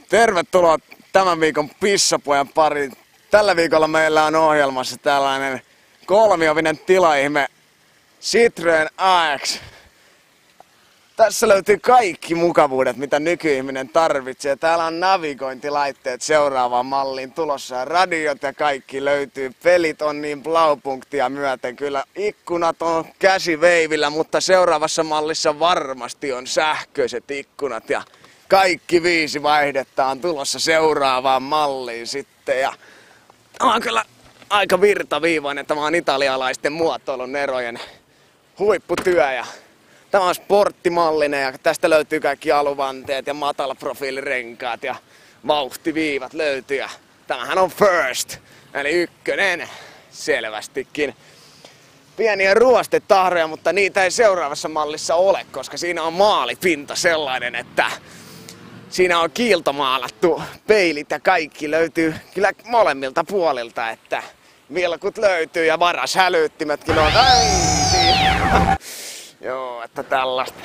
Tervetuloa tämän viikon pissapojan pariin. Tällä viikolla meillä on ohjelmassa tällainen kolmiovinen tilaihme Citroen AX. Tässä löytyy kaikki mukavuudet, mitä nykyihminen tarvitsee. Täällä on navigointilaitteet seuraavaan malliin tulossa. Radiot ja kaikki löytyy. Pelit on niin blaupunktia myöten. Kyllä ikkunat on käsiveivillä, mutta seuraavassa mallissa varmasti on sähköiset ikkunat. Ja kaikki 5 vaihdetta on tulossa seuraavaan malliin sitten. Ja tämä on kyllä aika virtaviivainen. Tämä on italialaisten muotoilun erojen huipputyö. Ja tämä on sporttimallinen ja tästä löytyy kaikki aluvanteet ja matalaprofiilirenkaat ja vauhtiviivat löytyy. Ja tämähän on first, eli ykkönen selvästikin. Pieniä ruostetahroja, mutta niitä ei seuraavassa mallissa ole, koska siinä on maalipinta sellainen, että siinä on kiiltomaalattu peilit ja kaikki löytyy kyllä molemmilta puolilta, että vilkut löytyy ja varashälyttimetkin on. Joo, että tällaista.